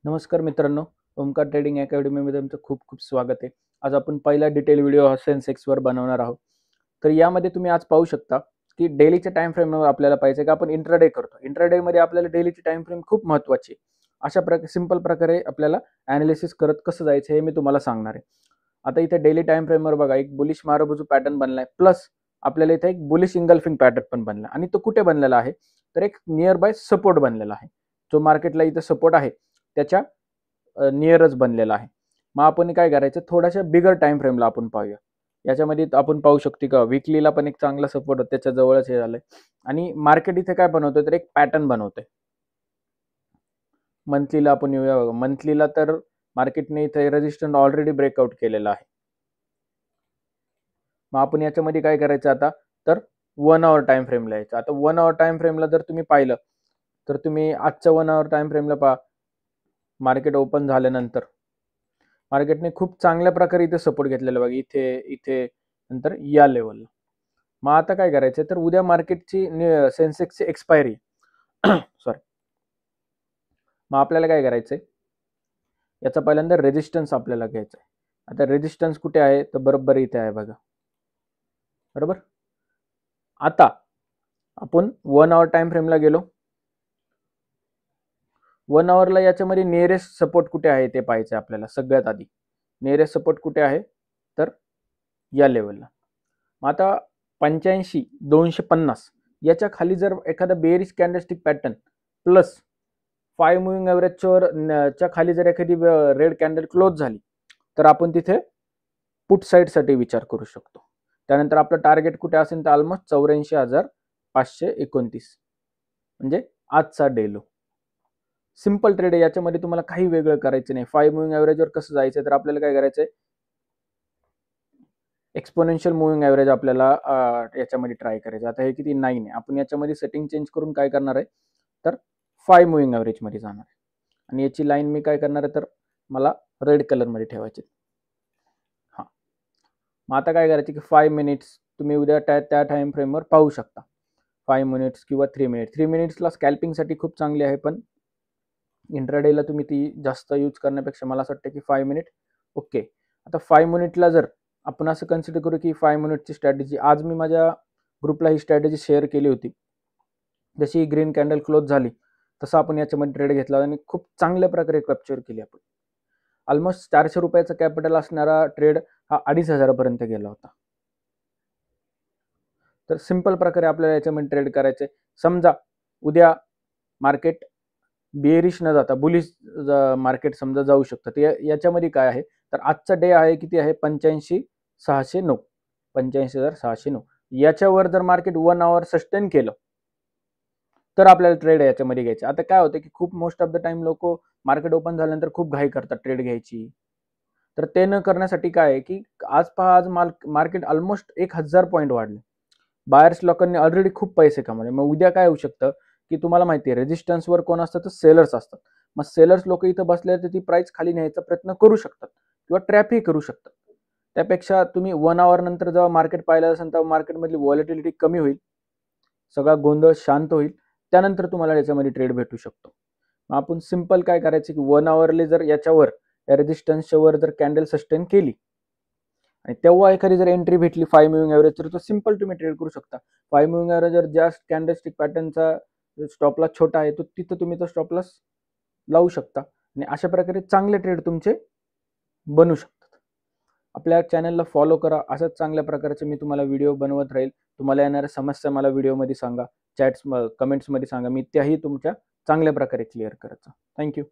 नमस्कार मित्रांनो, ओमकार ट्रेडिंग अकॅडमीमध्ये तुमचं खूप खूप स्वागत आहे. आज आपण पहिला डिटेल व्हिडिओ हा सेन्सेक्सवर बनवणार आहोत. तर यामध्ये तुम्ही आज पाहू शकता की डेलीच्या टाइम फ्रेमवर आपल्याला पाहिजे का आपण इंट्राडे करतो. इंट्राडेमध्ये आपल्याला डेलीची टाइम फ्रेम खूप महत्त्वाची आहे. अशा सिंपल प्रकारे आपल्याला ॲनालिसिस करत कसं जायचं हे मी तुम्हाला सांगणार आहे. आता इथे डेली टाइम फ्रेमवर बघा एक बुलिश मारुबुजू पॅटर्न बनलाय, प्लस आपल्याला इथे एक बुलिश इंगल्फिंग पॅटर्न पण बनला आणि तो कुठे बनलेला आहे तर एक नियर बाय सपोर्ट बनलेला आहे. जो मार्केटला इथे सपोर्ट आहे त्याच्या नियरच बनलेला आहे. मग आपण काय करायचं, थोड्याशा बिगर टाइम फ्रेमला आपण पाहूया. याच्यामध्ये आपण पाहू शकतो का वीकलीला पण एक चांगला सपोर्ट होता, त्याच्या जवळच हे झालंय आणि मार्केट इथे काय बनवतोय तर एक पॅटर्न बनवतोय. मंथलीला आपण येऊया बघा. मंथलीला तर मार्केटने इथे रेजिस्टन्स ऑलरेडी ब्रेकआउट केलेला आहे. मग आपण याच्यामध्ये काय करायचं आता तर 1 आवर टाइम फ्रेमला यायचं. आता 1 आवर टाइम फ्रेमला जर तुम्ही पाहिलं तर तुम्ही आजच्या 1 आवर टाइम फ्रेमला पहा. मार्केट ओपन झाल्यानंतर मार्केटने खूप चांगल्या प्रकारे इथे सपोर्ट घेतलेला बघा, इथे इथे नंतर या लेवलला. मग आता काय करायचं तर उद्या मार्केटची सेन्सेक्सची एक्सपायरी सॉरी. मग आपल्याला काय करायचंय, याचा पहिल्यांदा रेजिस्टन्स आपल्याला घ्यायचा आहे. आता रेजिस्टन्स कुठे आहे तर बरोबर इथे आहे बघा, बरोबर. आता आपण 1 आवर टाइम फ्रेमला गेलो. 1 आवरला याच्यामध्ये नियरेस्ट सपोर्ट कुठे आहे ते पाहायचं आपल्याला. सगळ्यात आधी नियरेस्ट सपोर्ट कुठे आहे तर या लेवलला. मग आता 85-250 याच्या खाली जर एखादा bearish candlestick pattern plus 5 moving ॲव्हरेजच्या खाली जर एखादी रेड कॅन्डल क्लोज झाली तर आपण तिथे पुट साईडसाठी विचार करू शकतो. त्यानंतर आपलं टार्गेट कुठे असेल तर ऑलमोस्ट 84,529 म्हणजे आजचा डे लो. सिंपल ट्रेड आहे, याच्यामध्ये तुम्हाला काही वेगळं करायचं नाही. 5 मुव्हिंग ॲव्हरेजवर कसं जायचं तर आपल्याला काय करायचंय, एक्सपोनेन्शियल मुव्हिंग ॲव्हरेज आपल्याला याच्यामध्ये ट्राय करायचं. आता हे किती 9 आहे, आपण याच्यामध्ये सेटिंग चेंज करून काय करणार आहे तर 5 मुव्हिंग ॲव्हरेजमध्ये जाणार आहे आणि याची लाईन मी काय करणार आहे तर मला रेड कलरमध्ये ठेवायची. हां, मग आता काय करायचं की 5 मिनिट्स तुम्ही उद्या त्या टाइम फ्रेमवर पाहू शकता. 5 मिनिट्स किंवा 3 मिनिट्स. 3 मिनिट्सला स्कॅल्पिंगसाठी खूप चांगली आहे, पण इंट्राडेला तुम्ही ती जास्त यूज करण्यापेक्षा मला असं वाटतं की 5 मिनिट ओके. आता 5 मिनिटला जर आपण असं कन्सिडर करू की 5 मिनिटची स्ट्रॅटेजी, आज मी माझ्या ग्रुपला ही स्ट्रॅटेजी शेअर केली होती. जशी ग्रीन कॅन्डल क्लोज झाली तसं आपण याच्यामध्ये ट्रेड घेतला आणि खूप चांगल्या प्रकारे कॅप्चर केली आपण. ऑलमोस्ट 400 रुपयाचा कॅपिटल असणारा ट्रेड हा 2,500 पर्यंत गेला होता. तर सिंपल प्रकारे आपल्याला याच्यामध्ये ट्रेड करायचे. समजा उद्या मार्केट बेरिश न जाता बुलिश मार्केट समजा जाऊ शकतं, तर याच्यामध्ये काय आहे तर आजचा डे आहे किती आहे 85,609 85,609. याच्यावर जर मार्केट 1 आवर सस्टेन केलं तर आपल्याला ट्रेड याच्यामध्ये घ्यायचं. आता काय होतं की खूप मोस्ट ऑफ द टाइम लोक मार्केट ओपन झाल्यानंतर खूप घाई करतात ट्रेड घ्यायची. तर ते न करण्यासाठी काय आहे की आज पहा, आज मार्केट ऑलमोस्ट 1,000 पॉईंट वाढले. बायर्स लोकांनी ऑलरेडी खूप पैसे कमवले. मग उद्या काय होऊ शकतं की तुम्हाला माहिती आहे रेजिस्टन्सवर कोण असतं तर सेलर्स असतात. मग सेलर्स लोक इथं बसले तर ती प्राइस खाली न्यायचा प्रयत्न करू शकतात किंवा ट्रॅपही करू शकतात. त्यापेक्षा तुम्ही 1 आवर नंतर जेव्हा मार्केट पाहिलं असेल तेव्हा मार्केटमधली व्हॉलेटिलिटी कमी होईल, सगळा गोंधळ शांत होईल, त्यानंतर तुम्हाला याच्यामध्ये ट्रेड भेटू शकतो. मग आपण सिंपल काय करायचं की 1 आवरले जर याच्यावर या रेजिस्टन्सच्या वर जर कॅन्डल सस्टेन केली आणि तेव्हा एखादी जर एंट्री भेटली 5 मुव्हिंग ॲव्हरेज तर तो सिंपल तुम्ही ट्रेड करू शकता. 5 मुव्हिंग ॲव्हरेज जर जास्त कॅन्डलस्टिक पॅटर्नचा स्टॉप लॉस छोटा आहे तो तिथं तुम्ही तो स्टॉप लॉस लावू शकता आणि अशा प्रकारे चांगले ट्रेड तुमचे बनू शकतात. आपल्या चॅनलला फॉलो करा. अशाच चांगल्या प्रकारचे मी तुम्हाला व्हिडिओ बनवत राहील. तुम्हाला येणाऱ्या समस्या मला व्हिडिओमध्ये सांगा, चॅट्स कमेंट्समध्ये सांगा. मी त्याही तुमच्या चांगल्या प्रकारे क्लिअर करतो. थँक्यू.